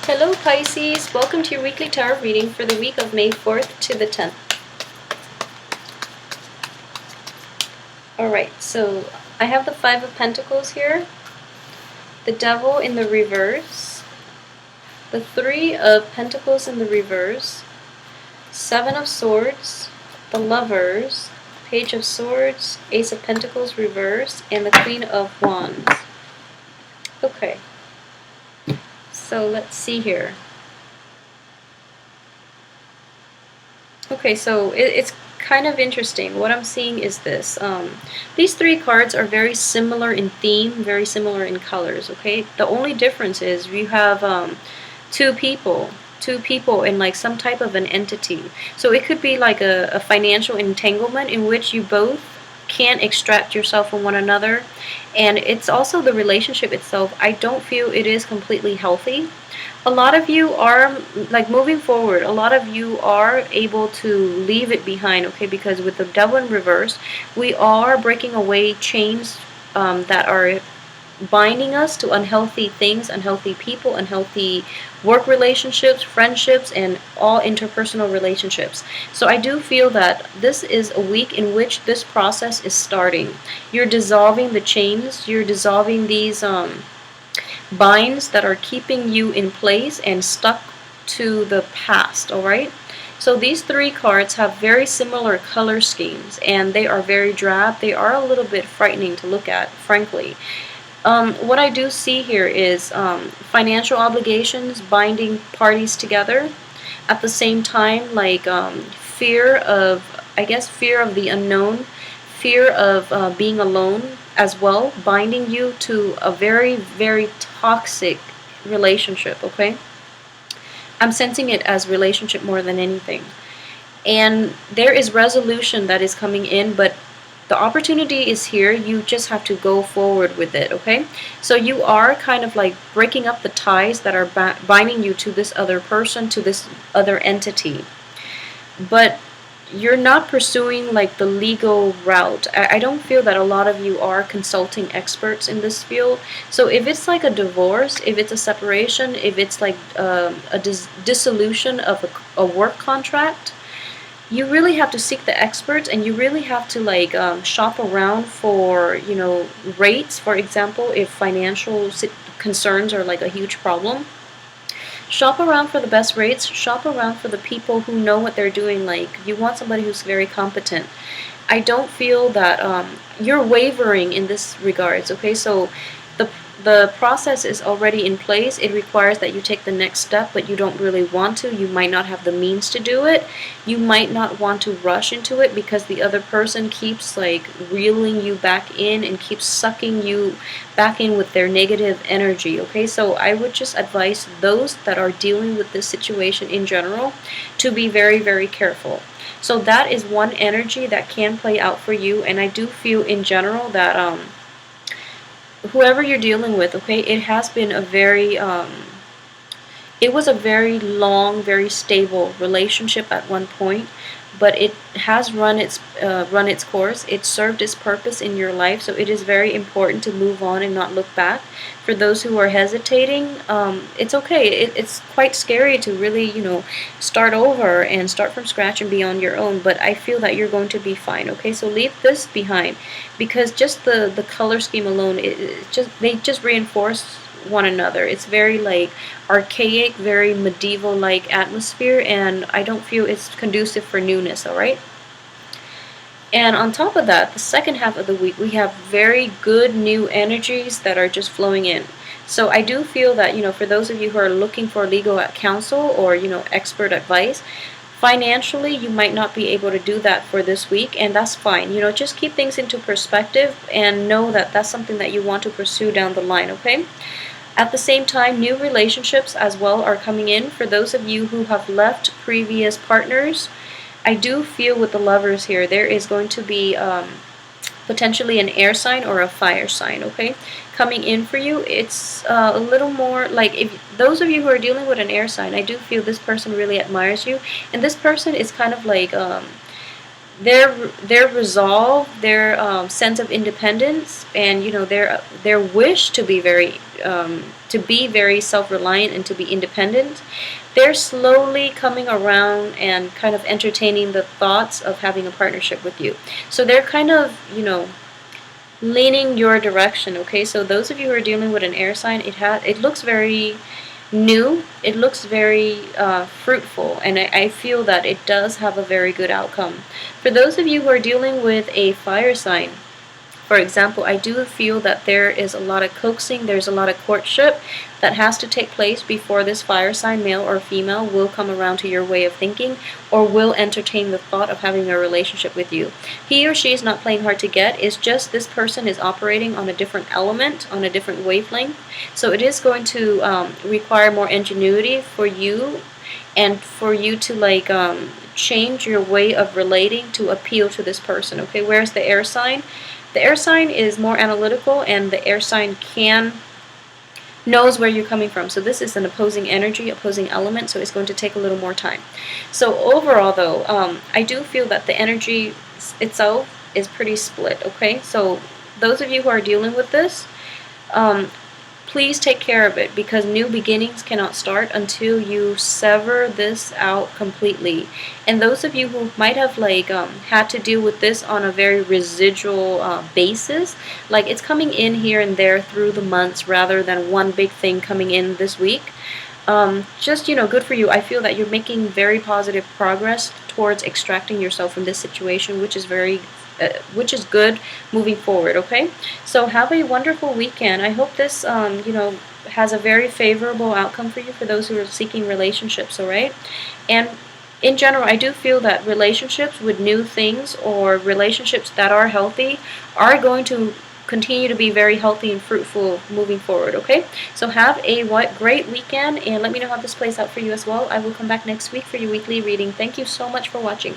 Hello Pisces, welcome to your weekly tarot reading for the week of May 4th to the 10th. Alright, so I have the Five of Pentacles here, the Devil in the reverse, the Three of Pentacles in the reverse, Seven of Swords, the Lovers, Page of Swords, Ace of Pentacles reverse, and the Queen of Wands. Okay, so let's see here. Okay, so it's kind of interesting. What I'm seeing is this. These three cards are very similar in theme, very similar in colors, okay? The only difference is you have two people in like some type of an entity. So it could be like a financial entanglement in which you both can't extract yourself from one another. And it's also the relationship itself. I don't feel it is completely healthy. A lot of you are, like, moving forward, a lot of you are able to leave it behind, okay? Because with the Devil in reverse, we are breaking away chains that are binding us to unhealthy things, unhealthy people, unhealthy work relationships, friendships, and all interpersonal relationships. So I do feel that this is a week in which this process is starting. You're dissolving the chains, you're dissolving these binds that are keeping you in place and stuck to the past, alright? So these three cards have very similar color schemes, and they are very drab. They are a little bit frightening to look at, frankly. What I do see here is financial obligations binding parties together. At the same time, like fear of, I guess, fear of the unknown, fear of being alone as well, binding you to a very, very toxic relationship, okay? I'm sensing it as relationship more than anything. And there is resolution that is coming in, but the opportunity is here. You just have to go forward with it, okay? So you are kind of like breaking up the ties that are binding you to this other person, to this other entity. But you're not pursuing like the legal route. I don't feel that a lot of you are consulting experts in this field. So if it's like a divorce, if it's a separation, if it's like a dissolution of a work contract, you really have to seek the experts, and you really have to like shop around for, you know, rates. For example, if financial concerns are like a huge problem, shop around for the best rates, shop around for the people who know what they're doing. Like, you want somebody who's very competent. I don't feel that you're wavering in this regards, okay? So the process is already in place. It requires that you take the next step, but you don't really want to. You might not have the means to do it. You might not want to rush into it because the other person keeps like reeling you back in and keeps sucking you back in with their negative energy, okay? So I would just advise those that are dealing with this situation in general to be very, very careful. So that is one energy that can play out for you, and I do feel in general that whoever you're dealing with, okay, it has been a very it was a very long, very stable relationship at one point, but it has run its course. It served its purpose in your life, so it is very important to move on and not look back. For those who are hesitating, it's okay. It's quite scary to really, you know, start over and start from scratch and be on your own, but I feel that you're going to be fine, okay? So leave this behind, because just the color scheme alone, they just reinforce one another. It's very like archaic, very medieval like atmosphere, and I don't feel it's conducive for newness, alright? And on top of that, the second half of the week, we have very good new energies that are just flowing in. So I do feel that, you know, for those of you who are looking for legal counsel or, you know, expert advice, financially, you might not be able to do that for this week, and that's fine. You know, just keep things into perspective and know that that's something that you want to pursue down the line, okay? At the same time, new relationships as well are coming in. For those of you who have left previous partners, I do feel with the Lovers here, there is going to be potentially an air sign or a fire sign, okay, coming in for you. It's a little more like, if those of you who are dealing with an air sign, I do feel this person really admires you, and this person is kind of like their resolve, their sense of independence, and their wish to be very self-reliant and to be independent, they're slowly coming around and kind of entertaining the thoughts of having a partnership with you. So they're kind of, leaning your direction. Okay, so those of you who are dealing with an air sign, it looks very new, it looks very fruitful, and I feel that it does have a very good outcome. For those of you who are dealing with a fire sign, for example, I do feel that there is a lot of coaxing, there's a lot of courtship that has to take place before this fire sign, male or female, will come around to your way of thinking or will entertain the thought of having a relationship with you. He or she is not playing hard to get, it's just this person is operating on a different element, on a different wavelength. So it is going to require more ingenuity for you and for you to change your way of relating to appeal to this person. Okay, whereas the air sign is more analytical, and the air sign knows where you're coming from. So this is an opposing energy, opposing element, so it's going to take a little more time. So overall though, I do feel that the energy itself is pretty split. Okay, so those of you who are dealing with this, please take care of it, because new beginnings cannot start until you sever this out completely. And those of you who might have had to deal with this on a very residual basis, like it's coming in here and there through the months rather than one big thing coming in this week, just good for you. I feel that you're making very positive progress towards extracting yourself from this situation, which is good moving forward. Okay, so have a wonderful weekend. I hope this has a very favorable outcome for you, for those who are seeking relationships. All right, and in general, I do feel that relationships with new things, or relationships that are healthy, are going to continue to be very healthy and fruitful moving forward. Okay, so have a great weekend, and let me know how this plays out for you as well. I will come back next week for your weekly reading. Thank you so much for watching.